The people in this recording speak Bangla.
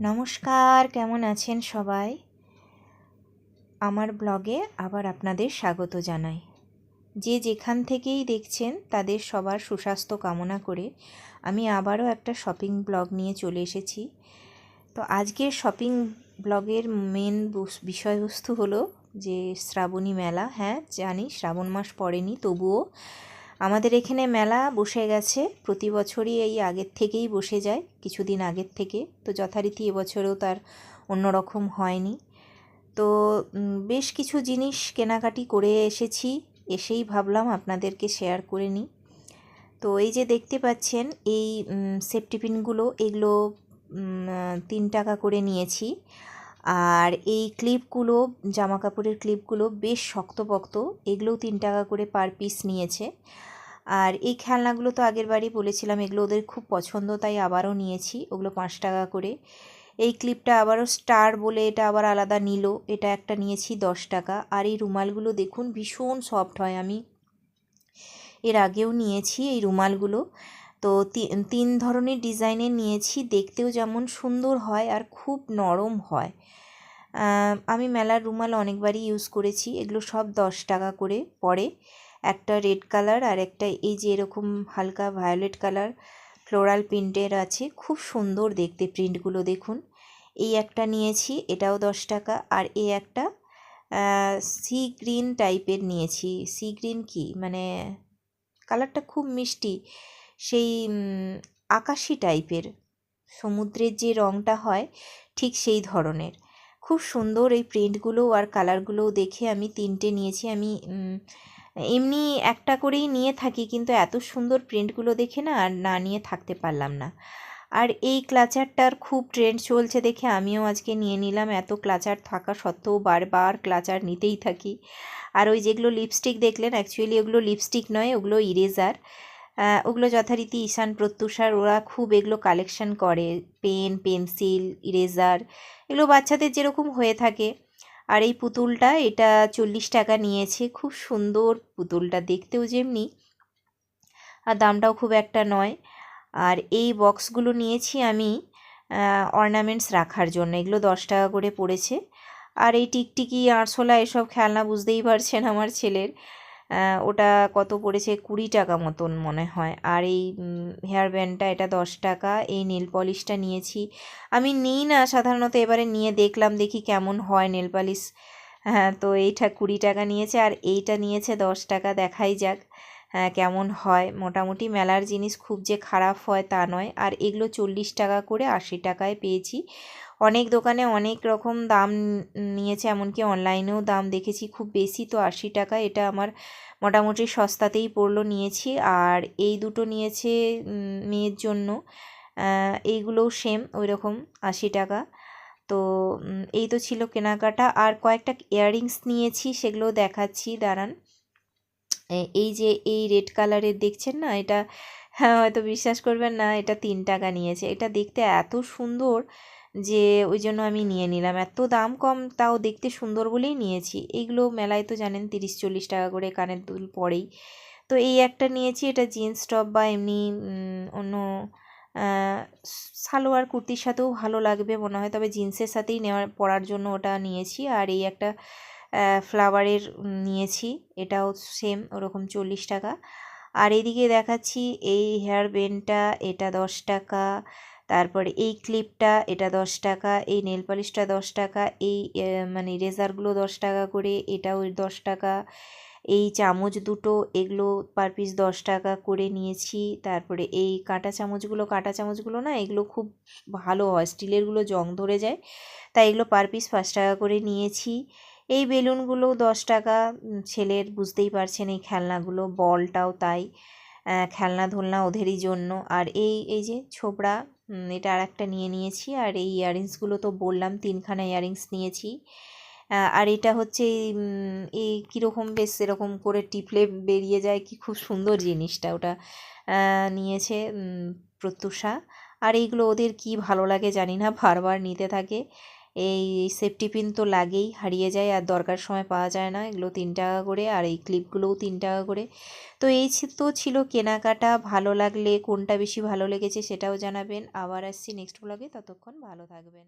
নমস্কার, কেমন আছেন সবাই? আমার ব্লগে আবার আপনাদের স্বাগত জানাই। যে যেখান থেকেই দেখছেন তাদের সবার সুস্বাস্থ্য কামনা করে আমি আবারও একটা শপিং ব্লগ নিয়ে চলে এসেছি। তো আজকের শপিং ব্লগের মেন বিষয়বস্তু হলো যে শ্রাবণী মেলা। হ্যাঁ জানি শ্রাবণ মাস পড়েনি, তবুও আমাদের এখানে মেলা বসে গেছে। প্রতি বছরই এই আগের থেকেই বসে যায়, কিছুদিন আগের থেকে। তো যথারীতি এবছরেও তার অন্যরকম হয়নি। তো বেশ কিছু জিনিস কেনাকাটি করে এসেছি, এসেই ভাবলাম আপনাদেরকে শেয়ার করে নিই। তো এই যে দেখতে পাচ্ছেন এই সেফটি পিনগুলো, এগুলো 3 টাকা করে নিয়েছি। আর এই ক্লিপগুলো, জামা কাপড়ের ক্লিপগুলো বেশ শক্তপোক্ত, এগুলোও 3 টাকা করে পার পিস নিয়েছে। আর এই খেলনাগুলো তো আগের বারই বলেছিলাম এগুলো ওদের খুব পছন্দ, তাই আবারও নিয়েছি, ওগুলো 5 টাকা করে। এই ক্লিপটা আবারও স্টার বলে এটা আবার আলাদা নিল, এটা একটা নিয়েছি 10 টাকা। আর এই রুমালগুলো দেখুন ভীষণ সফট হয়, আমি এর আগেও নিয়েছি এই রুমালগুলো। তো 3 ধরনের ডিজাইনের নিয়েছি, দেখতেও যেমন সুন্দর হয় আর খুব নরম হয়। আমি মেলার রুমাল অনেকবারই ইউজ করেছি, এগুলো সব 10 টাকা করে পড়ে। একটা রেড কালার আর একটা এই যে এরকম হালকা ভায়োলেট কালার ফ্লোরাল প্রিন্টের আছে, খুব সুন্দর দেখতে প্রিন্টগুলো দেখুন। এই একটা নিয়েছি, এটাও 10 টাকা। আর এই একটা সি গ্রিন টাইপের নিয়েছি। সি গ্রিন কি মানে কালারটা খুব মিষ্টি, সেই আকাশি টাইপের, সমুদ্রের যে রঙটা হয় ঠিক সেই ধরনের। খুব সুন্দর এই প্রিন্টগুলো আর কালারগুলোও দেখে আমি 3টে নিয়েছি। আমি এমনি একটা করেই নিয়ে থাকি, কিন্তু এত সুন্দর প্রিন্টগুলো দেখে না আর না নিয়ে থাকতে পারলাম না। আর এই ক্লাচারটার খুব ট্রেন্ড চলছে দেখে আমিও আজকে নিয়ে নিলাম। এত ক্লাচার থাকা সত্ত্বেও বারবার ক্লাচার নিতেই থাকি। আর ওই যেগুলো লিপস্টিক দেখলেন, অ্যাকচুয়ালি ওগুলো লিপস্টিক নয়, ওগুলো ইরেজার। ওগুলো যথারীতি ঈশান প্রত্যুষার, ওরা খুব এগুলো কালেকশন করে, পেন পেন্সিল ইরেজার, এগুলো বাচ্চাদের যেরকম হয়ে থাকে। আর এই পুতুলটা এটা 40 টাকা নিয়েছে, খুব সুন্দর পুতুলটা দেখতেও যেমনি, আর দামটাও খুব একটা নয়। আর এই বক্সগুলো নিয়েছি আমি অর্নামেন্টস রাখার জন্য, এগুলো 10 টাকা করে পড়েছে। আর এই টিকটিকি আরশোলা এসব খেলনা বুঝতেই পারছেন আমার ছেলের, ওটা কত পড়েছে 20 টাকা মতন মনে হয়। আর এই হেয়ার ব্যান্ডটা এটা 10 টাকা। এই নেল পলিশটা নিয়েছি, আমি নিই না সাধারণত, এবারে নিয়ে দেখলাম দেখি কেমন হয় নেল পলিশ। হ্যাঁ, তো এইটা 20 টাকা নিয়েছে আর এইটা নিয়েছে 10 টাকা, দেখাই যাক হ্যাঁ কেমন হয়। মোটামুটি মেলার জিনিস খুব যে খারাপ হয় তা নয়। আর এগুলো 40 টাকা করে 80 টাকায় পেয়েছি। অনেক দোকানে অনেক রকম দাম নিয়েছে, এমনকি অনলাইনেও দাম দেখেছি খুব বেশি, তো 80 টাকা এটা আমার মোটামুটি সস্তাতেই পড়লো, নিয়েছি। আর এই দুটো নিয়েছে মেয়ের জন্য, এইগুলোও সেম ওই রকম 80 টাকা। তো এই তো ছিল কেনাকাটা। আর কয়েকটা ইয়াররিংস নিয়েছি, সেগুলো দেখাচ্ছি দাঁড়ান। এই যে এই রেড কালারের দেখছেন না, এটা হ্যাঁ হয়তো বিশ্বাস করবেন না, এটা 3 টাকা নিয়েছে। এটা দেখতে এত সুন্দর যে ওই জন্য আমি নিয়ে নিলাম, এত দাম কম তাও দেখতে সুন্দর বলেই নিয়েছি। এইগুলো মেলায় তো জানেন 30-40 টাকা করে কানের দুল পড়েই। তো এই একটা নিয়েছি, এটা জিন্স টপ বা এমনি অন্য সালোয়ার কুর্তির সাথেও ভালো লাগবে মনে হয়, তবে জিন্সের সাথেই পরার জন্য ওটা নিয়েছি। আর এই একটা ফ্লাওয়ারের নিয়েছি, এটাও সেম ওরকম 40 টাকা। আর এইদিকে দেখাচ্ছি এই হেয়ার ব্যান্ডটা, এটা 10 টাকা। তারপরে এই ক্লিপটা, এটা 10 টাকা। এই নেল পলিশটা 10 টাকা। এই মানে ইরেজারগুলো 10 টাকা করে, এটাও 10 টাকা। এই চামচ দুটো, এগুলো পার পিস 10 টাকা করে নিয়েছি। তারপরে এই কাঁটা চামচগুলো না, এগুলো খুব ভালো হয়, স্টিলেরগুলো জং ধরে যায়, তাই এগুলো পার পিস 5 টাকা করে নিয়েছি। এই বেলুনগুলো 10 টাকা। ছেলের বুঝতেই পারছেন, এই খেলনাগুলো, বলটাও তাই, খেলনা ধুলনা ওদেরই জন্য। আর এই যে ছোবড়া, এটা আর একটা নিয়ে নিয়েছি। আর এই ইয়াররিংসগুলো তো বললাম 3খানা ইয়াররিংস নিয়েছি। আর এটা হচ্ছে এই কীরকম বেশ এরকম করে টিপলে বেরিয়ে যায়, কি খুব সুন্দর জিনিসটা, ওটা নিয়েছে প্রত্যুষা। আর এইগুলো ওদের কি ভালো লাগে জানি না, বারবার নিতে থাকে। এই সেফটি পিন তো লাগেই, হারিয়ে যায় আর দরকার সময় পাওয়া যায় না। এগুলো 3 টাকা করে, আর এই ক্লিপগুলোও 3 টাকা করে। তো এই তো ছিল কেনাকাটা। ভালো লাগলে কোনটা বেশি ভালো লেগেছে সেটাও জানাবেন। আবার আসছি নেক্সট ব্লগে, ততক্ষণ ভালো থাকবেন।